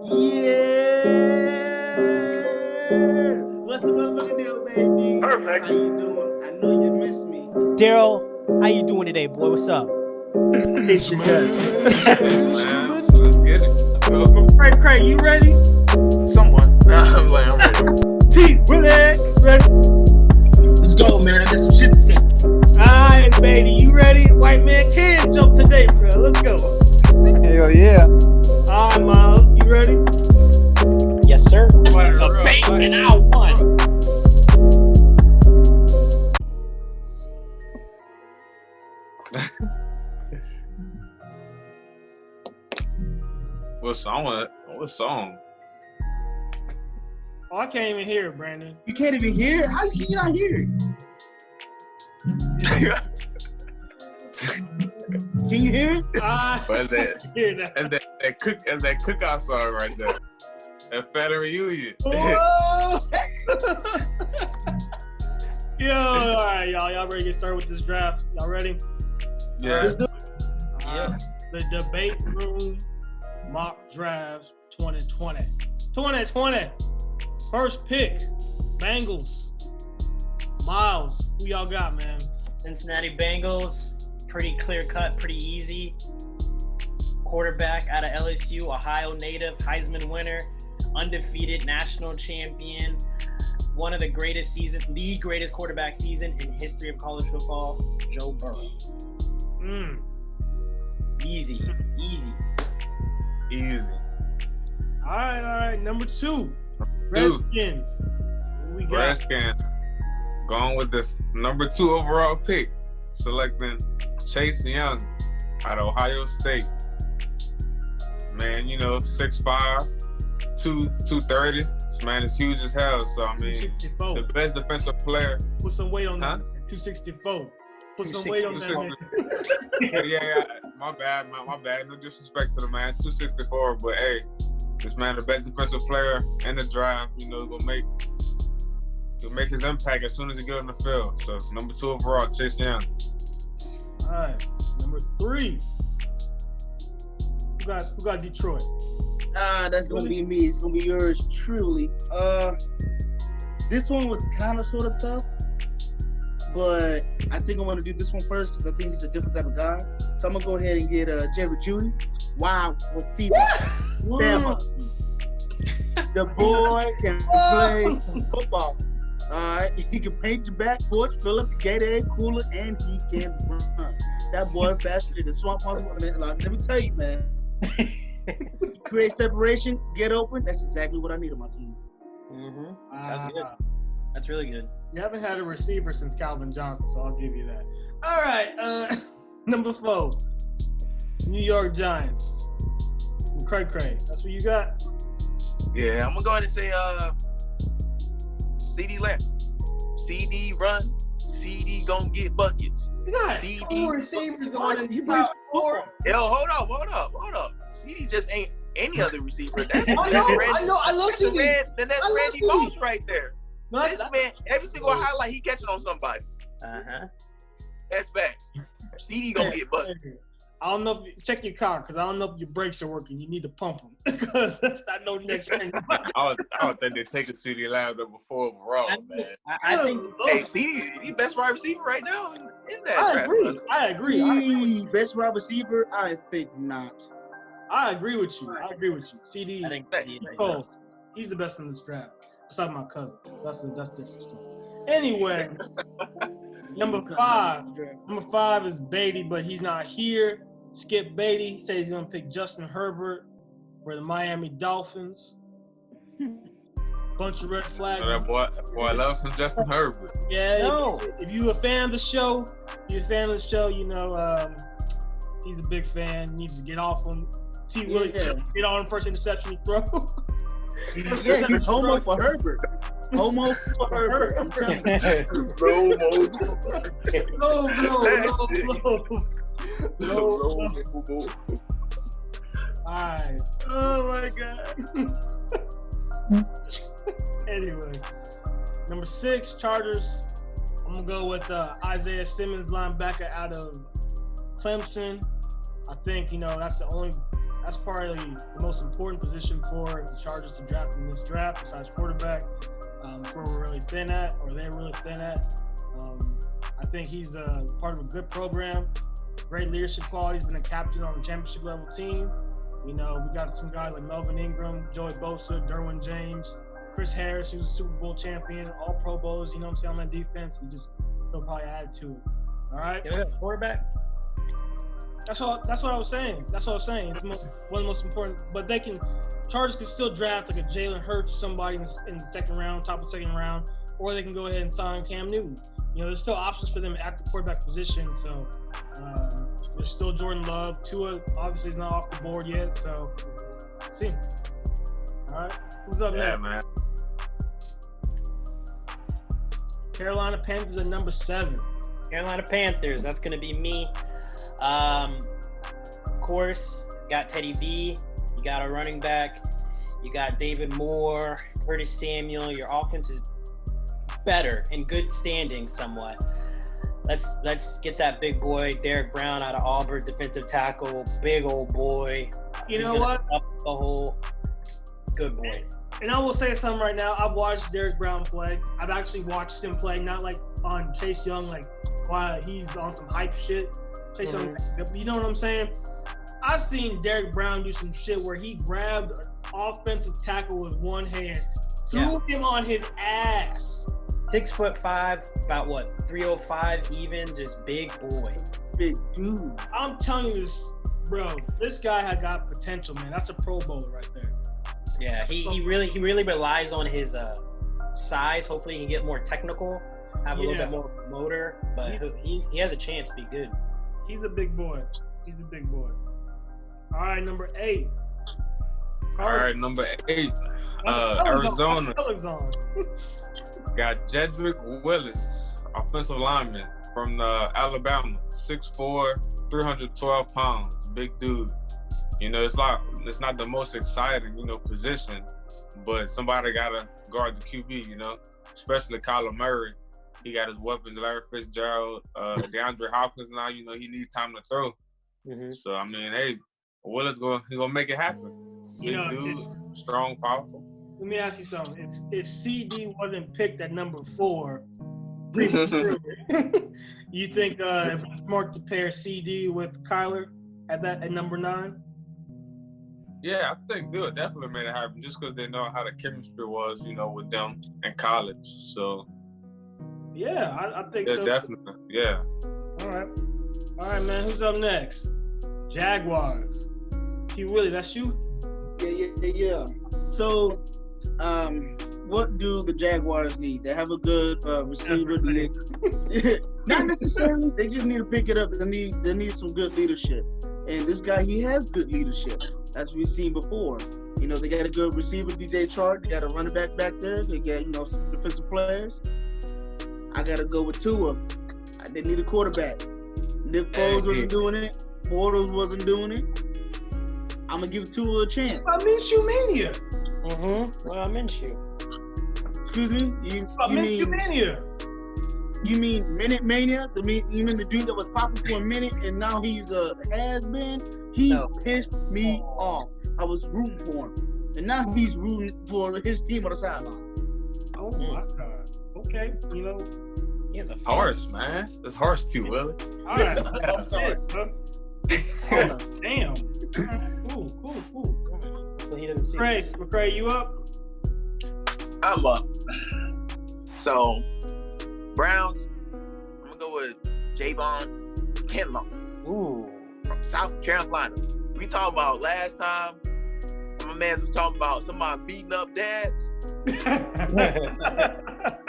Yeah. What's the motherfucking deal, baby? Perfect. How you doing? I know you miss me. Daryl, how you doing today, boy? What's up? It's your cousin. Man, let's get it. Craig, you ready? Somewhat. I'm ready. T, Willie, ready? Let's go, man. I got some shit to say. Alright, baby, you ready? White man can jump today, bro. Let's go. Hell yeah. Alright, Miles, you ready? Yes, sir. And I won. What song? What song? Oh, I can't even hear it, Brandon. You can't even hear it? How can you not hear it? Can you hear it? I But that hear that. and that cookout song right there. That family reunion. Whoa! Yo, alright, y'all ready to get started with this draft? Y'all ready? Yeah. Let's do it. The debate room mock drafts 2020. 2020. First pick, Bengals. Miles, who y'all got, man? Cincinnati Bengals, pretty clear cut, pretty easy. Quarterback out of LSU, Ohio native, Heisman winner, undefeated national champion, one of the greatest seasons, the greatest quarterback season in history of college football, Joe Burrow. Easy. All right. Number two, Redskins. Who we got? Redskins going with this number 2 overall pick, selecting Chase Young out of Ohio State. Man, 6'5", 230. This man is huge as hell. So I mean, 264. the best defensive player. Put some weight on Huh? that. 264. Put some weight on that. Man. Yeah, my bad. No disrespect to the man, 264. But hey, this man, the best defensive player in the draft. He'll make his impact as soon as he get on the field. So number 2 overall, Chase Young. All right. Number 3. Who got Detroit? That's gonna be me. It's gonna be yours truly. This one was kind of sort of tough, but I think I'm gonna do this one first because I think he's a different type of guy. So I'm gonna go ahead and get Jerry Jeudy. Wow, receiver. The boy can play some football. Alright, he can paint your back porch, fill up the Gatorade cooler, and he can run. That boy faster than the swamp monster. Let me tell you, man. Create separation, get open. That's exactly what I need on my team. Mm-hmm. That's good. That's really good. You haven't had a receiver since Calvin Johnson, so I'll give you that. All right. Number 4, New York Giants. Craig. That's what you got. Yeah, I'm gonna go ahead and say CD Lamb. CD run. CD gonna get buckets. You got CD 4 receivers going in. You plays got 4. Yo, hold up. CD just ain't any other receiver. That's I know. I love CD. That's I love Randy CD. Moss right there. No, This man, every single highlight he catching on somebody. That's facts. CD gonna get buckets. I don't know if check your car because I don't know if your brakes are working. You need to pump them because that's not no next thing. I don't think they take a CD Lamb number 4 overall, man. I think Hey, CD, he best wide receiver right now in that I draft. agree. Best wide receiver? I think not. I agree with you. CD. I think CD is Cole, best. he's the best in this draft. Besides my cousin. That's different story. Anyway, number 5. Number 5 is Beatty, but he's not here. Skip Beatty. He says he's gonna pick Justin Herbert for the Miami Dolphins. Bunch of red flags. That boy loves some Justin Herbert. Yeah. No. If you a fan of the show, he's a big fan. Needs to get off him. T. Willie get on the first interception he throw. Yeah, he's homo for Herbert. Homo for Herbert. I'm telling you. No. Alright. Oh my god. Anyway, number 6, Chargers. I'm gonna go with Isaiah Simmons, linebacker out of Clemson. I think that's That's probably the most important position for the Chargers to draft in this draft, besides quarterback. That's where we're really thin at, or they're really thin at. I think he's part of a good program, great leadership qualities, been a captain on a championship level team. You know, we got some guys like Melvin Ingram, Joey Bosa, Derwin James, Chris Harris, who's a Super Bowl champion, all Pro Bowls, you know what I'm saying, on that defense. He'll probably add to it. All right? Yeah, quarterback. That's what I was saying. It's one of the most important. But Chargers can still draft like a Jalen Hurts or somebody in the second round, top of the second round, or they can go ahead and sign Cam Newton. You know, there's still options for them at the quarterback position. So there's still Jordan Love. Tua obviously is not off the board yet. So let's see. All right, who's up next? Man. Carolina Panthers at number 7. Carolina Panthers. That's going to be me. Of course, you got Teddy B. You got a running back. You got David Moore, Curtis Samuel. Your offense is better, in good standing somewhat. Let's get that big boy, Derek Brown, out of Auburn, defensive tackle. Big old boy. You know what? Up the whole good boy. And I will say something right now. I've watched Derek Brown play. I've actually watched him play, not like on Chase Young, like while he's on some hype shit. Chase Young, you know what I'm saying? I've seen Derek Brown do some shit where he grabbed an offensive tackle with one hand, threw him on his ass. 6'5", about what, 305 even, just big boy. Big dude. I'm telling you this, bro. This guy had got potential, man. That's a Pro Bowler right there. Yeah, he really relies on his size. Hopefully he can get more technical, have a little bit more motor, but he has a chance to be good. He's a big boy. All right, number 8. All right, number 8. Arizona. Got Jedrick Willis, offensive lineman from Alabama, 6'4", 312 pounds, big dude. You know, it's not the most exciting, position, but somebody gotta guard the QB, especially Kyler Murray. He got his weapons, Larry Fitzgerald, DeAndre Hopkins now, he needs time to throw. Mm-hmm. So, I mean, hey, Willis he gonna make it happen. Big dude, strong, powerful. Let me ask you something. If CD wasn't picked at number 4, you think if it's smart to pair CD with Kyler at number 9? Yeah, I think they would definitely made it happen just because they know how the chemistry was, with them in college. So yeah, I think so. Definitely, yeah. All right, man. Who's up next? Jaguars. T. Willie, that's you? Yeah. So, what do the Jaguars need? They have a good receiver. Not necessarily. They just need to pick it up. They need some good leadership. And this guy, he has good leadership, as we've seen before. They got a good receiver, DJ Chark. They got a running back there. They got, some defensive players. I got to go with Tua. They need a quarterback. Nick Foles wasn't doing it. Bortles wasn't doing it. I'm going to give Tua a chance. I Minshew Mania. Mm-hmm. Well, I Minshew. Excuse me? Minshew Mania. You mean Minute Mania? You mean the dude that was popping for a minute and now he's a has-been? He pissed me off. I was rooting for him. And now he's rooting for his team on the sideline. Oh, my God. Okay. He has a harsh, man. That's harsh too, Willie. All right. I'm sorry, bro. Damn. Cool. So he doesn't see McCray, you up? I'm up. So, Browns, I'm going to go with Javon Kinlaw. Ooh. From South Carolina. We talked about last time, my man was talking about somebody beating up dads.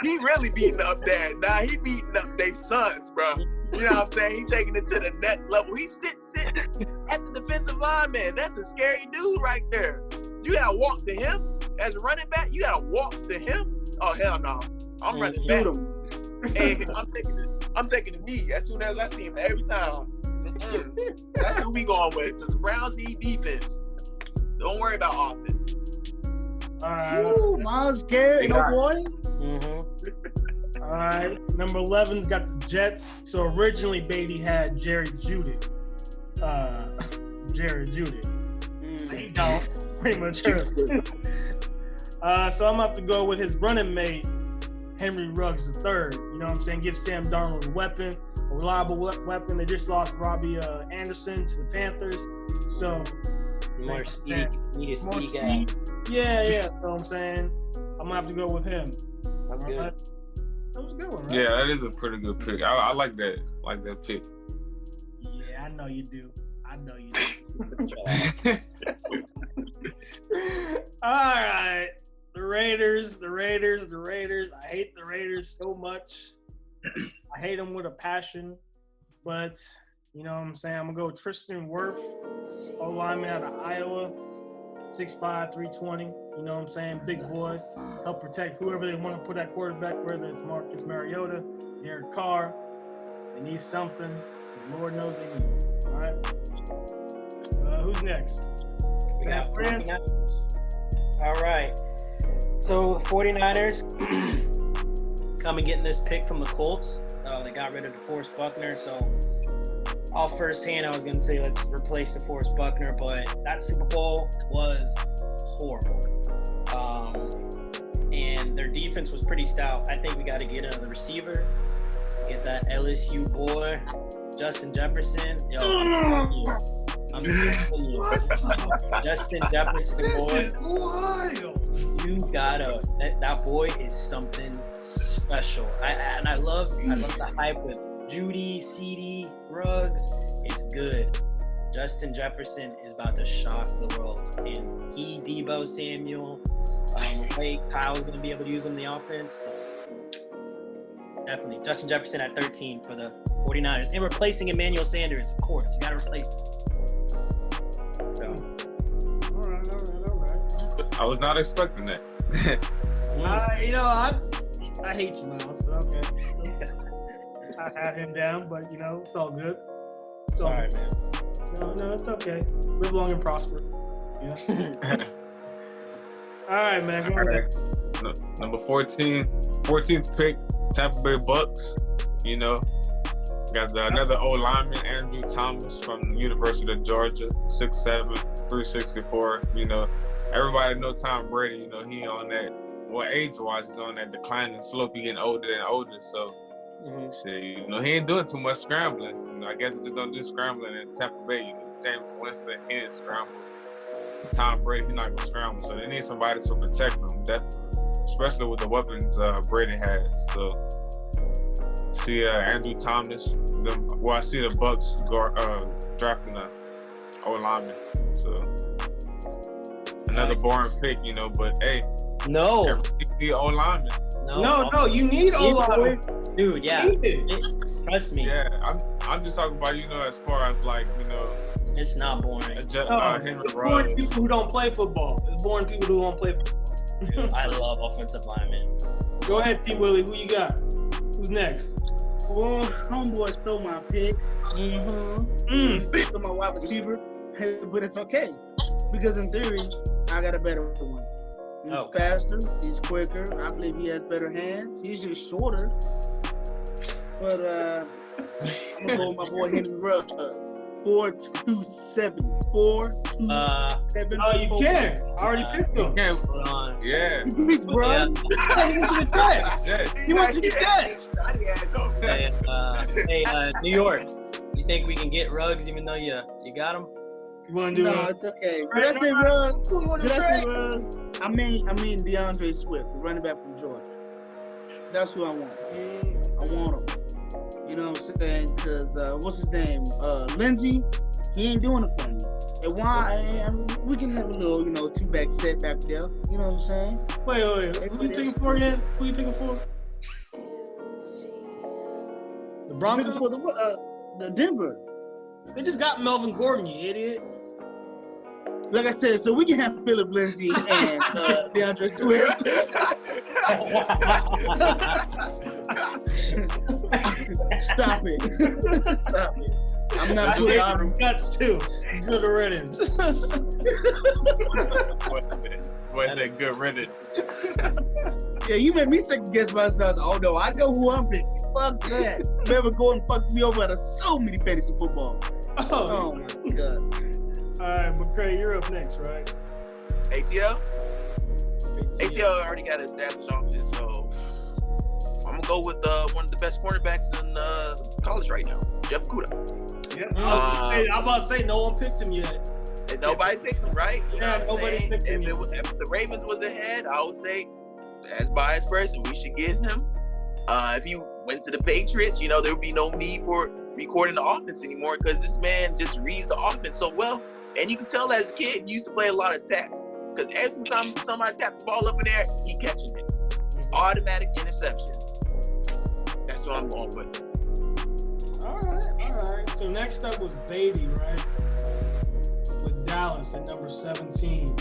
He really beating up dads. Nah, he beating up their sons, bro. You know what I'm saying? He taking it to the next level. He sits at the defensive line, man. That's a scary dude right there. You gotta walk to him as a running back. You gotta walk to him. Oh hell no! I'm running back. Hey, I'm taking the knee as soon as I see him every time. That's who we going with. Because Browns need defense. Don't worry about offense. All right. Ooh, Miles Garrett, no boy. Mm-hmm. All right. Number 11's got the Jets. So originally Beatty had Jerry Jeudy. No, premature. So I'm gonna have to go with his running mate, Henry Ruggs III. You know what I'm saying? Give Sam Darnold a weapon, a reliable weapon. They just lost Robbie Anderson to the Panthers. So More speed. Need a speed guy. speed. Yeah. So I'm saying I'm gonna have to go with him. That's good. Right? That was a good one, right? Yeah, that is a pretty good pick. I like that. Like that pick. Yeah, I know you do. All right. The Raiders. I hate the Raiders so much. I hate them with a passion. But, you know what I'm saying? I'm going to go with Tristan Wirth, O-lineman out of Iowa, 6'5", 320. You know what I'm saying? Big boy. Help protect whoever they want to put at quarterback, whether it's Marcus Mariota, Derek Carr. They need something. Lord knows they need it. All right. Who's next? We got San Fran? 49ers. All right. So the 49ers come and getting this pick from the Colts. They got rid of DeForest Buckner. So off first hand, I was going to say let's replace DeForest Buckner, but that Super Bowl was horrible. And their defense was pretty stout. I think we got to get the receiver, get that LSU boy, Justin Jefferson. Yo, I'm telling you. Justin Jefferson, boy. This is wild. You gotta. That boy is something special. I love the hype with Judy, CD, Ruggs. It's good. Justin Jefferson is about to shock the world. And Debo Samuel, Kyle's gonna be able to use him in the offense. It's definitely Justin Jefferson at 13 for the 49ers. And replacing Emmanuel Sanders, of course. You gotta replace him. So. All right. I was not expecting that. You know, I hate you, Miles, but okay. I had him down, but, you know, it's all good. It's all Sorry, good. man. No, it's okay. Live long and prosper. Yeah. All right, man. Go ahead. Number 14th pick, Tampa Bay Bucks. You know, got another old lineman, Andrew Thomas from the University of Georgia, 6'7", 364. You know, everybody know Tom Brady. You know, he on that. Well, age-wise, he's on that declining slope. He getting older and older. So, shit, you know, he ain't doing too much scrambling. You know, I guess he just don't do scrambling in Tampa Bay. You know, James Winston, he didn't scramble. Tom Brady, he's not gonna scramble. So they need somebody to protect them, definitely, especially with the weapons Brady has. So, see Andrew Thomas. I see the Bucks drafting a O-lineman. So another boring pick, you know. But hey, No. you need O-lineman. No, you need O-line. Dude, yeah. Trust me. Yeah, I'm just talking about, you know, as far as like, you know, It's not boring. Henry It's boring Ruggs. people who don't play football. It's boring people who don't play football. Dude, I love offensive linemen. Go ahead, T. Willie. Who you got? Who's next? Well, homeboy stole my pick. Stole my wide receiver, but it's okay because in theory, I got a better one. He's faster. He's quicker. I believe he has better hands. He's just shorter. But I'm gonna go with my boy Henry Ruggs. 4'2", 4'2", Oh, you can. I already picked him. Yeah, Hold on. yeah. Big bro. Yeah. He went to the Jets. Hey, New York. You think we can get Ruggs even though you got him? You want to do No, it? it's okay. Did I say Ruggs? Did I say Ruggs? I mean DeAndre Swift, the running back from Georgia. That's who I want. I want him. You know what I'm saying? Because what's his name? Lindsey. He ain't doing it for me. And why? We can have a little, you know, two-back set back there. You know what I'm saying? Wait. Who you picking for again? Who you picking for? The I'm Broncos? looking for the Denver. They just got Melvin Gordon, you idiot. Like I said, so we can have Philip Lindsay and DeAndre Swift. Stop it. Stop it. I'm not I good. hate your guts too. Good riddance. What's that good riddance? Yeah, you made me second guess myself. Oh no, I know who I'm picking. Fuck that. Melvin Gordon fucked me over at so many fantasy football. Oh my god. right, McCray, you're up next, right? ATL already got an established offense, so I'm gonna go with one of the best cornerbacks in college right now, Jeff Okudah. Yeah. I'm about to say no one picked him yet. And nobody picked him, right? You know what I'm nobody saying? picked him. If the Ravens was ahead, I would say, as biased person, we should get him. If he went to the Patriots, there would be no need for recording the offense anymore because this man just reads the offense so well. And you can tell as a kid, he used to play a lot of taps. Because every time somebody tapped the ball up in there, he catching it. Automatic interception. That's what I'm going with. All right. So next up was Beatty, right? With Dallas at number 17.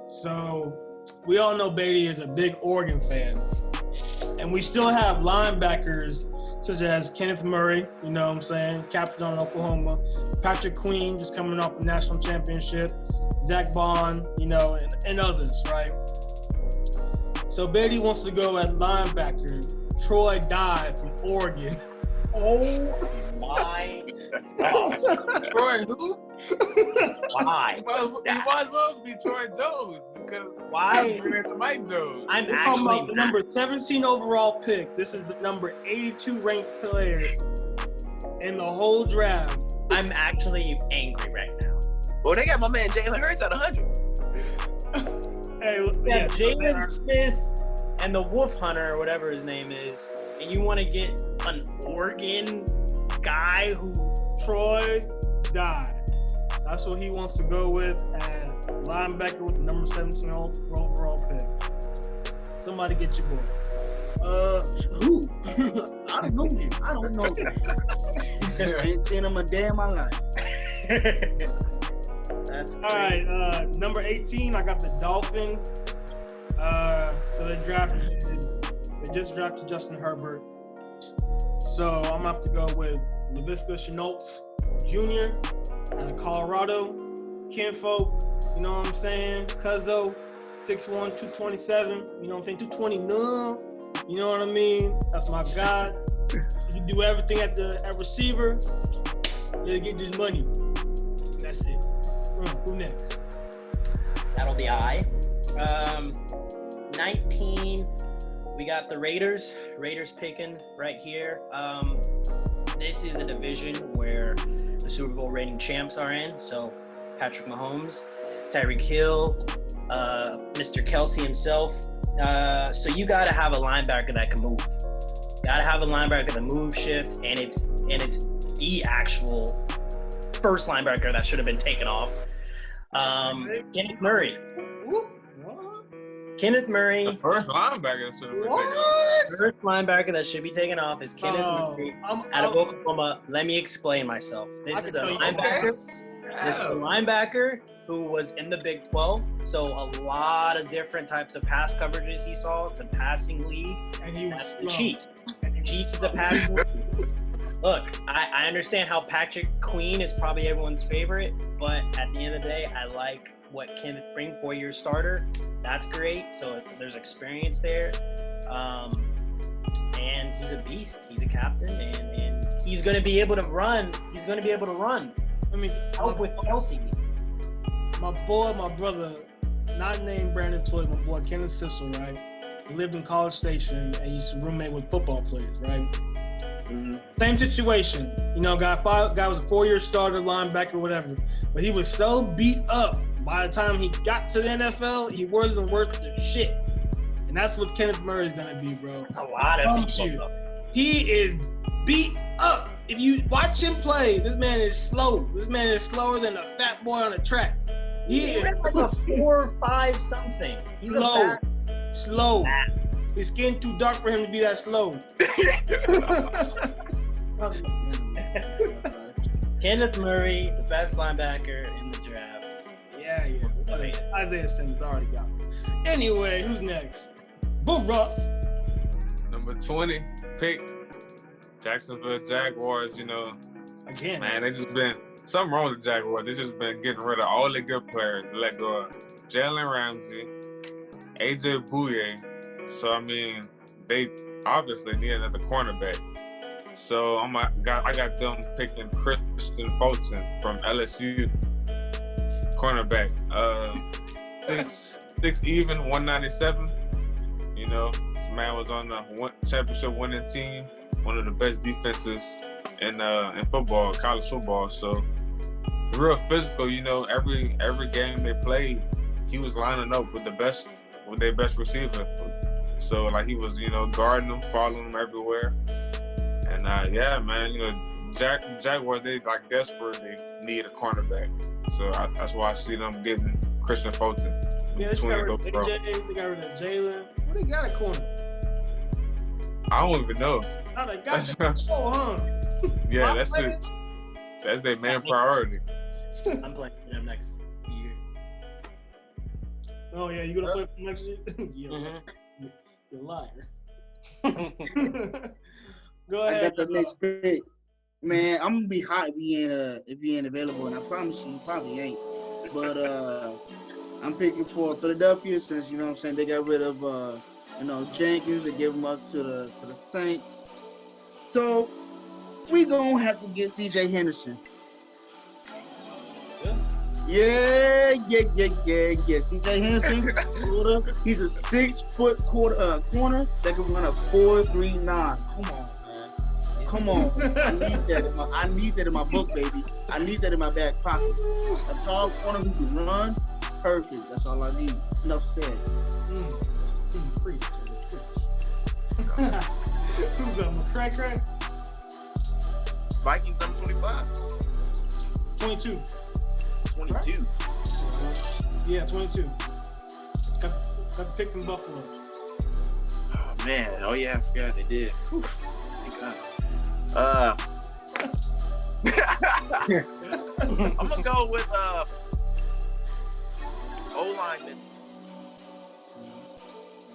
So we all know Beatty is a big Oregon fan. And we still have linebackers such as Kenneth Murray, you know what I'm saying, captain on Oklahoma, Patrick Queen just coming off the national championship, Zach Bond, and others, right? So Beatty wants to go at linebacker, Troy Dye from Oregon. Oh my God. Troy who? Why? He might as well be Troy Jones because Why? it's Mike Jones. I'm Talking actually about the number 17 overall pick. This is the number 82 ranked player in the whole draft. I'm actually angry right now. Well, they got my man Jalen Hurts at 100. Hey, Yeah, Jalen Smith and the Wolf Hunter, or whatever his name is, and you want to get an Oregon guy who Troy Dye. That's what he wants to go with at linebacker with the number 17 overall pick. Somebody get your boy. Who? I don't know him. I don't know him. I ain't seen him a day in my life. That's All right, number 18, I got the Dolphins. So they just drafted Justin Herbert. So I'm gonna have to go with Laviska Shenault Jr. out of Colorado. Kinfolk, you know what I'm saying? Cuzzo, 6'1", 227, you know what I'm saying? 220, no. You know what I mean? That's my guy. You can do everything at receiver. They'll get this money. That's it. Who next? That'll be I. 19, we got the Raiders. Raiders picking right here. This is a division where the Super Bowl reigning champs are in. So Patrick Mahomes, Tyreek Hill, Mr. Kelsey himself. So you got to have a linebacker that can move. Got to have a linebacker that move, shift, and it's the actual first linebacker that should have been taken off. Kenneth Murray. Kenneth Murray. The first linebacker should have been taken off. The first linebacker that should be taken off is Kenneth Murray out of Oklahoma. Let me explain myself. This is a linebacker. This is a linebacker who was in the Big 12, so a lot of different types of pass coverages he saw. It's a passing league. And he was That's the cheat. Chiefs is a passing league. Look, I understand how Patrick Queen is probably everyone's favorite, but at the end of the day, I like what Kenneth brings, 4-year starter. That's great. So there's experience there. And he's a beast. He's a captain, and he's going to be able to run. He's going to be able to run. I mean, Help with Kelsey. my brother, not named Brandon Toy, my boy Kenneth Sissel, right? He lived in College Station and he used to roommate with football players, right? Mm-hmm. Same situation. Guy was a 4-year starter, linebacker, whatever. But he was so beat up by the time he got to the NFL, he wasn't worth the shit. And that's what Kenneth Murray is gonna be, bro. A lot of You. people. He is beat up. If you watch him play, this man is slow. This man is slower than a fat boy on a track. He He is ran like a 4.5 something. He's slow. a Slow. fat. His skin too dark for him to be that slow. Kenneth Murray, the best linebacker in the draft. Yeah. Isaiah Simmons already got it. Anyway, who's next? Burra. Number 20 pick, Jacksonville Jaguars. Again. Man, they just been something wrong with the Jaguars. They just been getting rid of all the good players. Let go of Jalen Ramsey, AJ Bouye. So they obviously need another cornerback. So I got them picking Christian Fulton from LSU. cornerback. Six even, 197. You know, this man was on the championship winning team, one of the best defenses in football, college football. So real physical. You know, every game they played, he was lining up with their best receiver. So like he was, you know, guarding them, following them everywhere. And yeah, man, you know, Jaguars, they like desperate. They need a cornerback. So that's why I see them getting Christian Fulton. Yeah, they got rid of AJ, they got rid of Jalen. Well, they got a corner. I don't even know. Now they got huh? Yeah, that's it. That's their main priority. I'm playing them next year. Oh yeah, you gonna play for next year? Yeah, Mm-hmm. you're a liar. Go I ahead. got the next pick. Man, I'm gonna be hot if he ain't available, and I promise you, he probably ain't. But I'm picking for Philadelphia since you know what I'm saying they got rid of Jenkins. They gave him up to the Saints. So we gonna have to get C.J. Henderson. Yeah. C.J. Henderson, he's a 6 foot corner that can run a 4.39. Come on, man. I need that in my book, baby. I need that in my back pocket. A tall corner who can run, perfect. That's all I need. Enough said. Preach. Who's up? Crack? Vikings number 25. 22. 22. Yeah, 22. Got to pick from Buffalo. Oh man. Oh yeah, I forgot they did. Whew. Thank God. I'm gonna go with O-lineman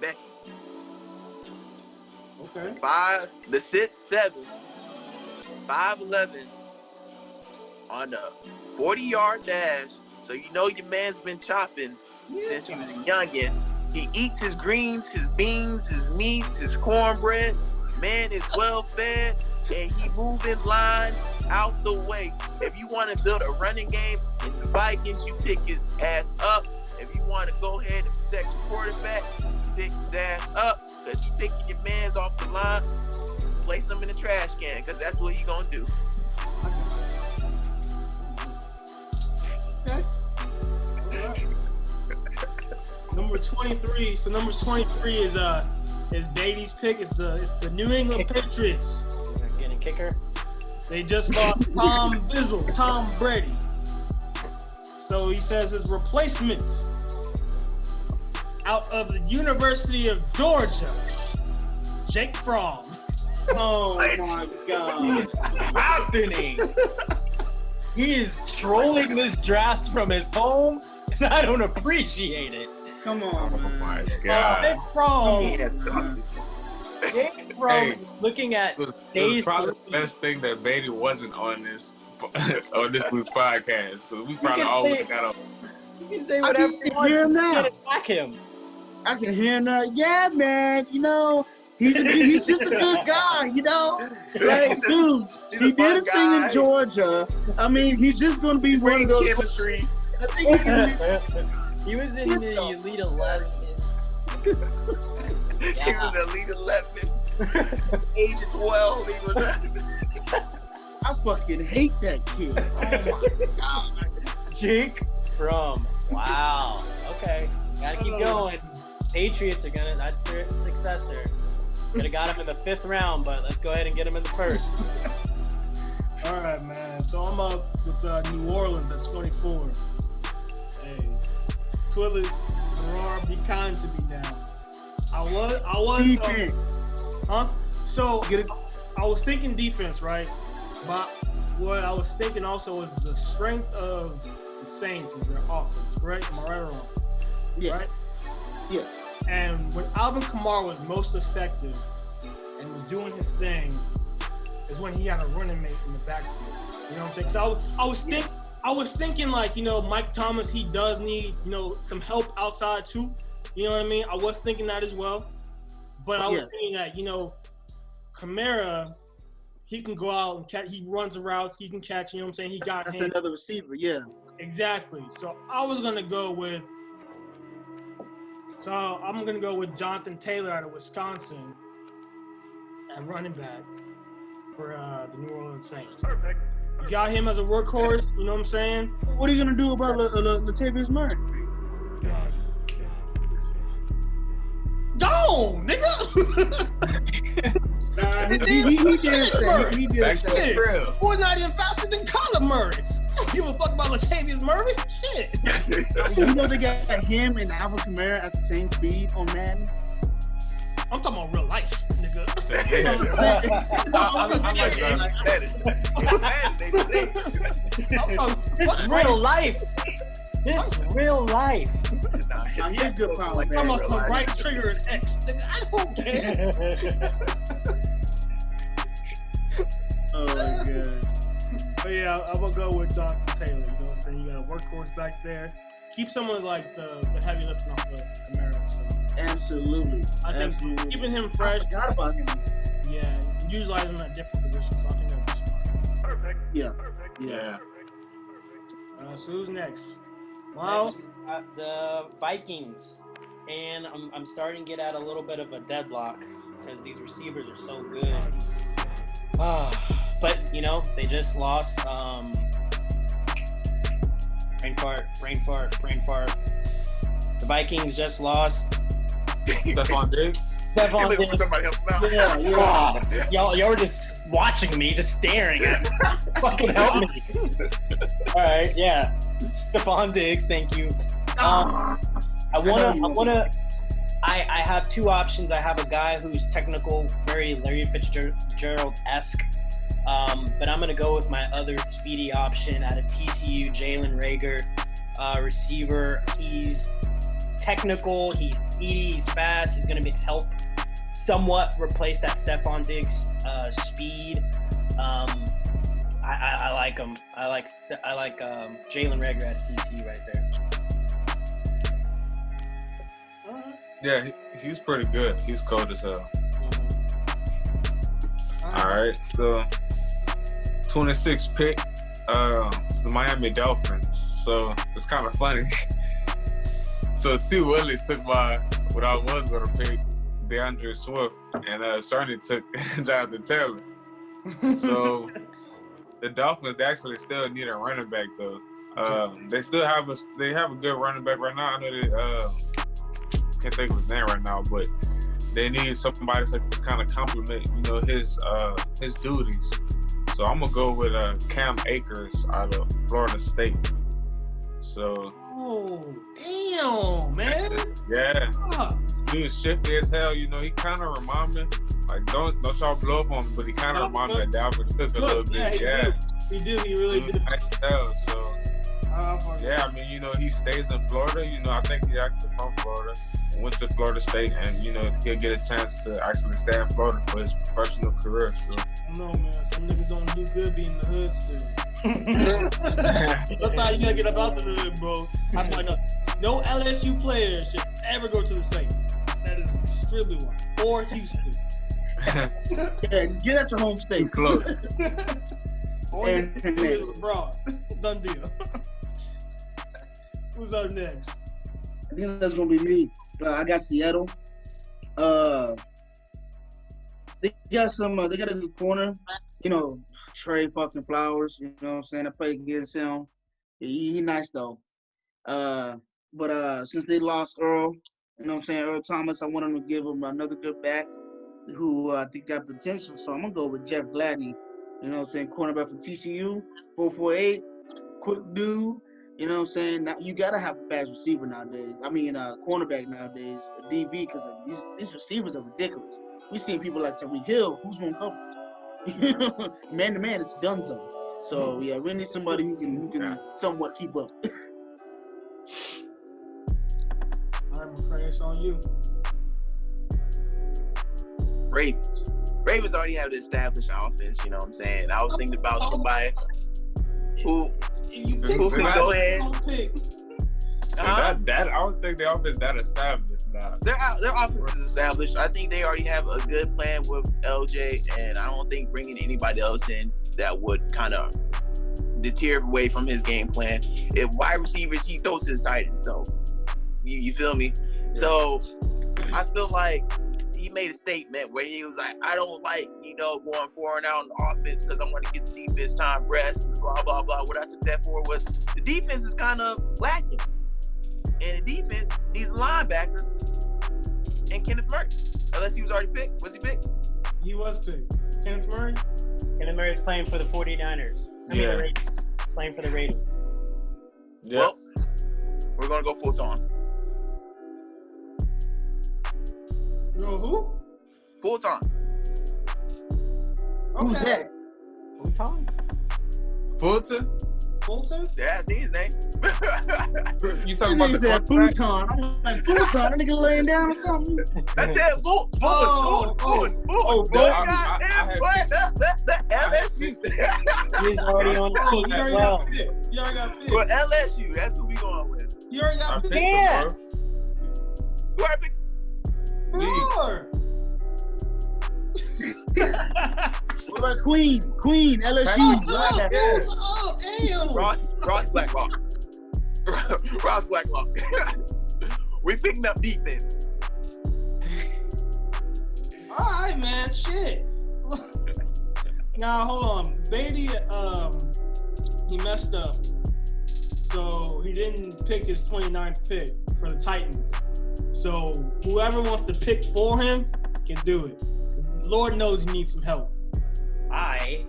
Becky. Okay. 6'7", 5'11" on a 40-yard dash. So you know your man's been chopping since he was a youngin'. He eats his greens, his beans, his meats, his cornbread. Man is well fed. And he moving line out the way. If you want to build a running game in the Vikings, you pick his ass up. If you want to go ahead and protect your quarterback, you pick his ass up. Because you picking your mans off the line, place them in the trash can. Because that's what he going to do. Okay. All right. Number 23. So number 23 is Beatty's pick. It's the New England Patriots. Kicker. They just lost Tom Brady. So he says his replacement out of the University of Georgia, Jake Fromm. Oh my God. Happening. He is trolling this draft from his home, and I don't appreciate it. Come on, man. Oh my God. Jake Fromm. Jake Fromm looking at It was probably the best thing that Beatty wasn't on this week's podcast. So we probably always got up. You can say whatever you want. hear him now. You can't attack him. I can hear him now. Yeah, man. You know, he's just a good guy. You know, like dude, he did his thing in Georgia. I mean, he's just gonna be one of those. Chemistry. I think he can be. He was in the Elite 11. He was in the Elite 11. Age of 12, he was. I fucking hate that kid. Oh my God. Jake Fromm. Wow. Okay. Gotta keep going. Patriots are that's their successor. Could have got him in the 5th round, but let's go ahead and get him in the 1st. All right, man. So I'm up with New Orleans at 24. Hey, Twilly, Gerard, be kind to me now. I was. Defense. Huh? So I was thinking defense, right? But what I was thinking also was the strength of the Saints is their offense, right? Am I right or wrong? Yes. Right? Yes. And when Alvin Kamara was most effective and was doing his thing, is when he had a running mate in the backfield. You know what I'm saying? So I was thinking like, you know, Mike Thomas, he does need, you know, some help outside too. You know what I mean? I was thinking that as well. But I was thinking that, you know, Kamara, he can go out and catch. He runs the routes. He can catch. You know what I'm saying? He got That's hands. another receiver. Yeah. Exactly. So I was gonna go with. So I'm gonna go with Jonathan Taylor out of Wisconsin at running back for the New Orleans Saints. Perfect. You got him as a workhorse. You know what I'm saying? What are you gonna do about Latavius Murray? Gone, nigga. He did that. He did Back to the that. crib. Boy's not even faster than Kyler Murray. I don't give a fuck about Latavius Murray. Shit. You know they got him and Alvin Kamara at the same speed on Madden. I'm talking about real life, nigga. This real life. This real life. Now he's good power, I'm man. gonna right trigger an X, nigga. I don't care. Oh god. But yeah, I'm gonna go with Jonathan Taylor. You know what I'm saying? You got a workhorse back there. Keep someone like the heavy lifting off of Kamara. So Absolutely. I think Absolutely. keeping him I fresh. forgot about him. Yeah, utilize him at different positions. So I think that'd be smart. Perfect. Yeah. Yeah. So who's next? Miles. Next, the Vikings, and I'm starting to get at a little bit of a deadlock because these receivers are so good. But you know they just lost. Brain fart. The Vikings just lost. Stephon Diggs. Stephon Looking for Diggs. somebody else now. Yeah. God, y'all were just watching me, just staring at me. Fucking help me. All right, yeah. Stephon Diggs, thank you. I have two options. I have a guy who's technical, very Larry Fitzgerald-esque. But I'm gonna go with my other speedy option out of TCU, Jalen Reagor, receiver. He's technical, he's speedy, he's fast. He's gonna help somewhat replace that Stephon Diggs speed. I like him. I like Jalen Reagor at TCU right there. Yeah, he's pretty good. He's cold as hell. All right, so 26th pick, it's the Miami Dolphins. So it's kind of funny. So T. Willie took what I was gonna pick, DeAndre Swift, and Cerny took Jonathan Taylor. So the Dolphins actually still need a running back though. They still have a good running back right now. I know they can't think of his name right now, but they need somebody to kind of complement, his duties. So I'm gonna go with Cam Akers out of Florida State. So. Oh damn, man! Yeah, dude, shifty as hell. He kind of remind me. Like, don't y'all blow up on him, but he kind of reminds me of Dalvin Cook a little bit. Yeah, he did. He really did. Nice as hell. So. Yeah, I mean, he stays in Florida. I think he's actually from Florida. Went to Florida State, and he'll get a chance to actually stay in Florida for his professional career. So. No, man, some niggas don't do good being in the hood still. That's how you gotta get up out the hood, bro. That's why no LSU players should ever go to the Saints. That is extremely why. Or Houston. Yeah, just get at your home state. Close. Or abroad. Done deal. Who's up next? I think that's gonna be me. I got Seattle. They got they got a new corner. Trey fucking Flowers. You know what I'm saying? I played against him. He nice though. But since they lost Earl, Earl Thomas, I want them to give him another good back who I think got potential. So I'm gonna go with Jeff Gladney. Cornerback for TCU, 4.48, quick dude. Now, you gotta have a fast receiver nowadays. Cornerback nowadays, a DB, because these receivers are ridiculous. We seen people like Tyreek Hill, who's gonna cover? Man to man, it's done so. So yeah, we need somebody who can somewhat keep up. All right, McCray, it's on you. Ravens already have the established offense. You know what I'm saying? I was thinking about somebody who can go ahead. That I don't think their offense that established now. Their offense is established. I think they already have a good plan with LJ, and I don't think bringing anybody else in that would kind of deter away from his game plan. If wide receivers, he throws his tight end. So you feel me? So I feel like he made a statement where he was like, I don't like, going 4 and out on the offense because I want to get the defense time rest and blah, blah, blah. What I took that for was the defense is kind of lacking. And the defense needs a linebacker and Kenneth Murray. Unless he was already picked. Was he picked? He was picked. Kenneth Murray? Kenneth Murray's playing for the 49ers. The Raiders. Playing for the Raiders. Yeah. Well, we're going to go full time. You know who? Full time. Who's Okay. that? Who Tom? Fulton? Fulton? Yeah, I think his name. You talking about He the said quarterback? futon. I'm like, futon? That nigga laying down or something? I said Fulton. The LSU. He's already on the Oh, team you as already well. got picked. You already got picked. For LSU, that's who we going with. You already I got picked picked. Yeah. him, bro. Who I picked? Sure. What about Queen? LSU. linebacker. Oh, damn. Ross Blacklock. Ross Blacklock. We're picking up defense. All right, man. Shit. Now, hold on. Beatty, he messed up. So he didn't pick his 29th pick for the Titans. So whoever wants to pick for him can do it. Lord knows he needs some help. I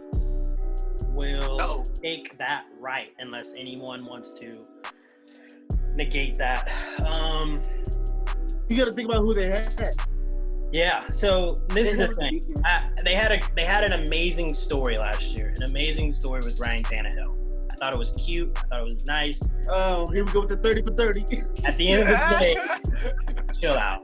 will Uh-oh. take that right unless anyone wants to negate that. You got to think about who they had. Yeah. So this is They the had a thing. defense. They had an amazing story last year. An amazing story with Ryan Tannehill. I thought it was cute. I thought it was nice. Oh, here we go with the 30 for 30. At the end of the day, chill out.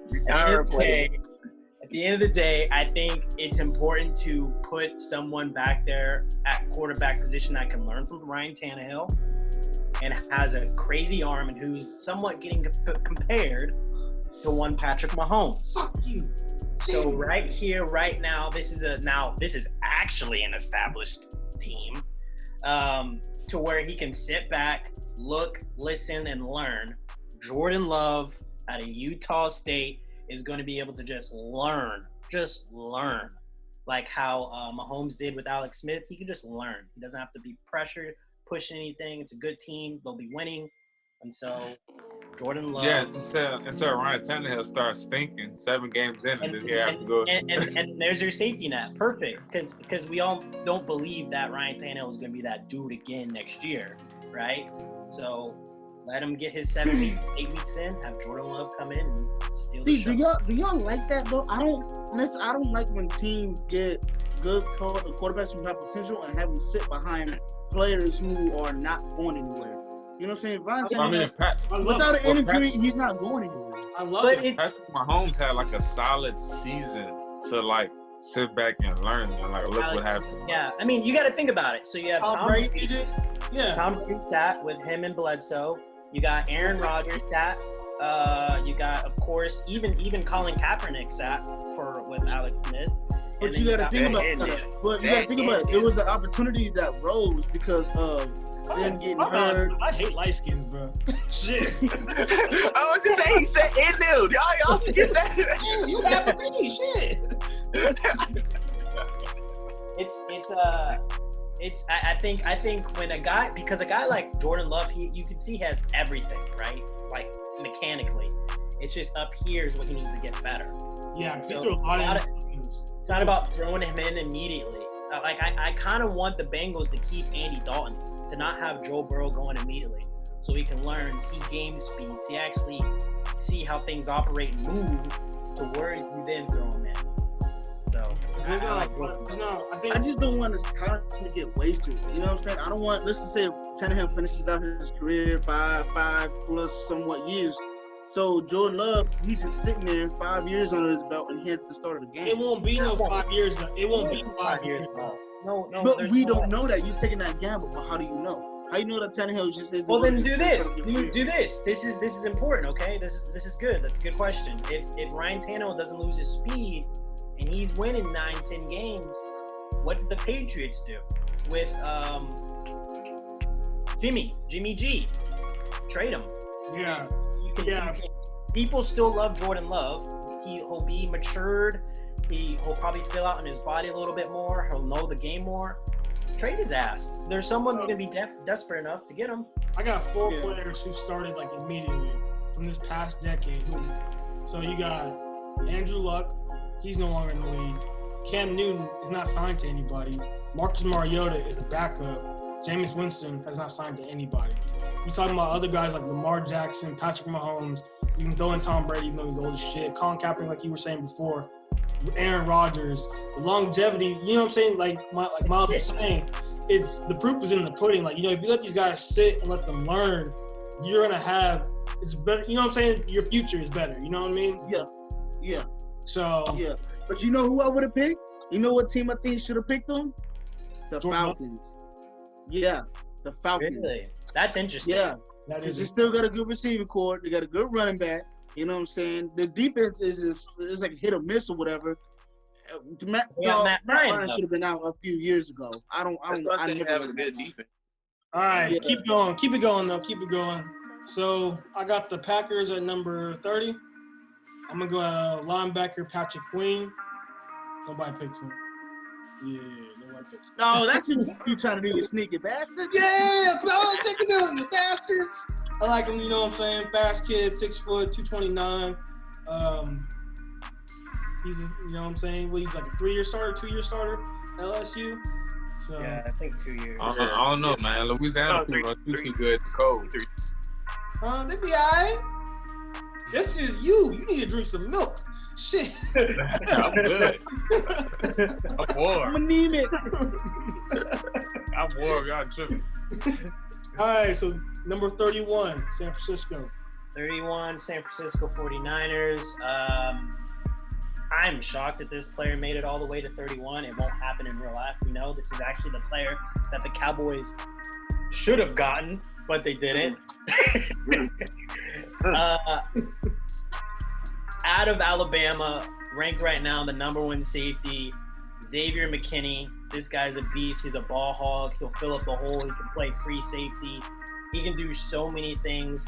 At the end of the day, I think it's important to put someone back there at quarterback position that can learn from Ryan Tannehill and has a crazy arm and who's somewhat getting compared to one Patrick Mahomes. Fuck you. So right here, right now, this is actually an established team to where he can sit back, look, listen, and learn. Jordan Love out of Utah State is going to be able to just learn. Like how Mahomes did with Alex Smith. He can just learn. He doesn't have to be pressured, push anything. It's a good team. They'll be winning. And so Jordan Love. Yeah, until Ryan Tannehill starts stinking 7 games in, and then he have to go. And there's your safety net. Perfect. Because we all don't believe that Ryan Tannehill is going to be that dude again next year, right? So let him get his 8 weeks in, have Jordan Love come in and steal See, the show. do y'all like that though? I don't like when teams get good quarterbacks who have potential and have them sit behind players who are not going anywhere. You know what I'm saying? Ryan Tannehill, without an injury, he's not going anywhere. I love But it. Patrick Mahomes had like a solid season to like sit back and learn and like look what happened. Yeah, I mean, you got to think about it. So you have Tom Brady Brady. did it. Yeah. Tom Brady sat with him and Bledsoe. You got Aaron Rodgers sat. You got, of course, even Colin Kaepernick sat with Alex Smith. But you got to think about it. But you got to think about it. It was an opportunity that rose because of them getting hurt. I hate light skins, bro. Shit. I was just saying, he said in nude. Y'all forget that. You have me. Shit. I think when a guy like Jordan Love, you can see he has everything, right? Like mechanically. It's just up here is what he needs to get better. Yeah, because So, he threw a lot of it's not about throwing him in immediately. Like I kind of want the Bengals to keep Andy Dalton, to not have Joe Burrow going immediately, so he can learn, see game speed, see how things operate and move, to where you then throw him in. So I just don't want his talent to get wasted. You know what I'm saying? I don't want. Let's just say Tannehill finishes out his career 5 plus somewhat years. So Jordan Love, he's just sitting there 5 years under his belt, and he has to start of the game. It won't be no 5 years. It won't be 5 years. No. But we don't know that. You're taking that gamble, but how do you know? How you know that Tannehill just isn't? Well, then gonna do be this. gonna get Do this. This is important. Okay, this is good. That's a good question. If Ryan Tannehill doesn't lose his speed and he's winning 9-10 games, what did the Patriots do with Jimmy G? Trade him. Yeah. You can, Yeah. people still love Jordan Love. He'll be matured. He'll probably fill out in his body a little bit more. He'll know the game more. Trade his ass. There's someone who's gonna be desperate enough to get him. I got 4 Yeah. players who started like immediately from this past decade. So you got Andrew Luck, he's no longer in the league. Cam Newton is not signed to anybody. Marcus Mariota is a backup. Jameis Winston has not signed to anybody. You're talking about other guys like Lamar Jackson, Patrick Mahomes. You can throw in Tom Brady, even though he's old as shit. Colin Kaepernick, like you were saying before. Aaron Rodgers. The longevity, you know what I'm saying? Like Miles was saying, it's the proof is in the pudding. Like, you know, if you let these guys sit and let them learn, you're gonna have it's better. You know what I'm saying? Your future is better. You know what I mean? Yeah. So Yeah. But you know who I would have picked? You know what team I think should have picked them? The Jordan Love? Falcons. Yeah, the Falcons. Really? That's interesting. Yeah, that because is they still got a good receiving core. They got a good running back. You know what I'm saying? The defense is like hit or miss or whatever. Matt Matt Ryan, Ryan though. should have been out a few years ago. I That's why I said they never have a would good known. defense. all right. Yeah. Keep going. Keep it going though. Keep it going. So I got the Packers at number 30. I'm gonna go linebacker Patrick Queen. Nobody picks him. Yeah, nobody picks him. No, that's what you trying to do, you sneaky bastard. Yeah, that's all I'm thinking of, you bastards. I like him, you know what I'm saying? Fast kid, 6 foot, 229. He's, you know what I'm saying? Well, he's like a 3-year starter, 2-year starter, LSU. So Yeah, I think 2 years. I don't know, man. Louisiana people don't do too good to cold. they be all right. This is you. You need to drink some milk. Shit. I'm good. I'm warm. I'm anemic. I'm warm. Y'all tripping. All right, so number 31, San Francisco. 31, San Francisco 49ers. I'm shocked that this player made it all the way to 31. It won't happen in real life. We know this is actually the player that the Cowboys should have gotten, but they didn't. Out of Alabama, ranked right now the number 1 safety, Xavier McKinney. This guy's a beast. He's a ball hog. He'll fill up the hole. He can play free safety. He can do so many things.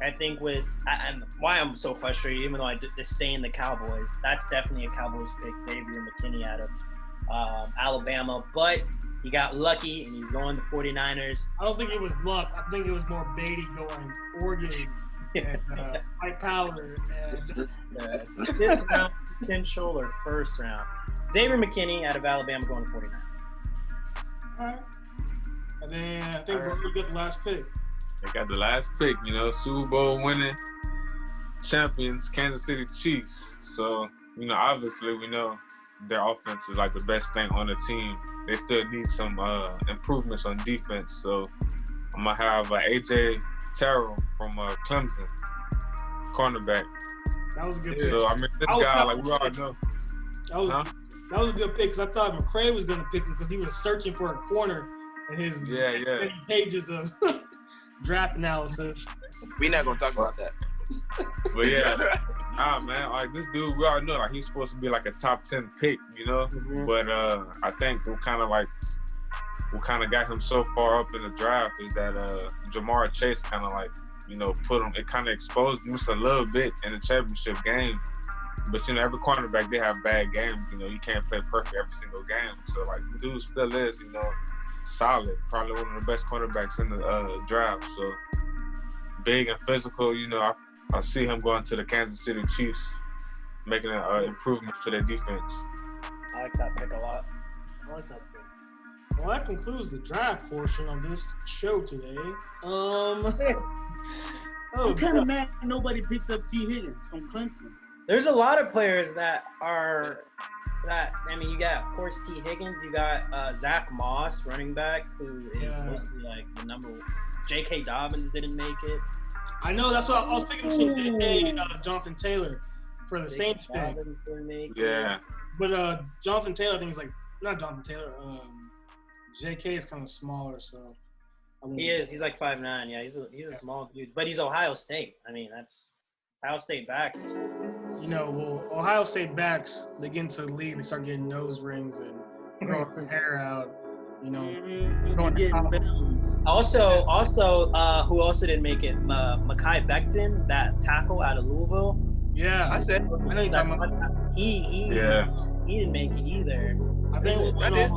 I think and why I'm so frustrated, even though I disdain the Cowboys, that's definitely a Cowboys pick, Xavier McKinney out of Alabama. But he got lucky, and he's going to 49ers. I don't think it was luck. I think it was more Beatty going Oregon and White Powder. And 5th round potential or 1st round. Xavier McKinney out of Alabama going to 49ers. all right. And then I think we got the last pick. They got the last pick, you know, Super Bowl winning champions, Kansas City Chiefs. So, you know, obviously we know their offense is like the best thing on the team. They still need some improvements on defense. So I'm going to have AJ Terrell from Clemson, cornerback. That was a good pick. So, I mean, this guy, like we all know. That was a good pick because I thought McCray was going to pick him because he was searching for a corner in his many pages of draft analysis. We're not gonna talk about that. But yeah, man, like this dude, we all know like he's supposed to be like a top 10 pick, you know. Mm-hmm. But I think what kind of got him so far up in the draft is that Jamar Chase kind of like, you know, put him. It kind of exposed him just a little bit in the championship game. But you know, every cornerback they have bad games. You know, you can't play perfect every single game. So like, the dude still is, you know, solid. Probably one of the best cornerbacks in the draft. So big and physical. You know, I see him going to the Kansas City Chiefs, making improvements to their defense. I like that pick a lot. I like that pick. Well, that concludes the draft portion of this show today. I'm kind of mad nobody picked up T. Higgins from Clemson. There's a lot of players that you got, of course, T. Higgins. You got Zach Moss, running back, who is supposed to be like the number 1. J.K. Dobbins didn't make it. I know, that's what I was picking between J.K. and Jonathan Taylor for the Saints pick. Dobbins didn't make it. Yeah. But Jonathan Taylor, I think, is like, not Jonathan Taylor. J.K. is kind of smaller, so. He is. He's like 5'9". Yeah, he's a small dude, but he's Ohio State. I mean, that's Ohio State backs. You know, well, Ohio State backs, they get into the league, they start getting nose rings and growing their hair out. You know, going to college. Also, who also didn't make it? Mekhi Becton, that tackle out of Louisville. Yeah, I said, I know you're talking about. He didn't make it either. I think I did.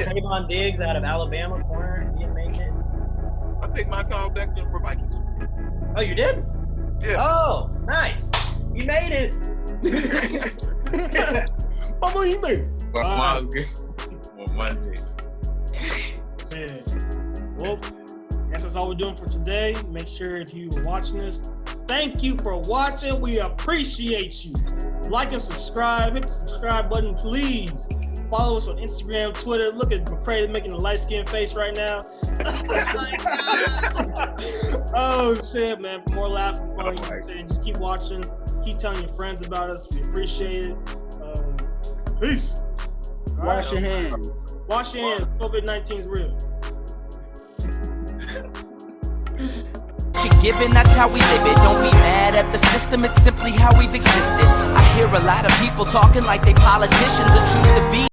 Trayvon Diggs out of Alabama corner, he didn't make it. I picked my Kyle Becton for Vikings. Oh, you did? Yeah. Oh, nice. You made it. Oh, you made it. But Miles good. Well, Monday. Yeah. Well, guess that's all we're doing for today. Make sure if you were watching this, thank you for watching. We appreciate you. Like and subscribe. Hit the subscribe button, please. Follow us on Instagram, Twitter. Look at McCray making a light skin face right now. Oh shit, man! For more laughing fun, just keep watching. Keep telling your friends about us. We appreciate it. Peace. Wash your hands. Wash your hands. COVID-19 is real. Given, that's how we live it. Don't be mad at the system, it's simply how we've existed. I hear a lot of people talking like they politicians and choose to be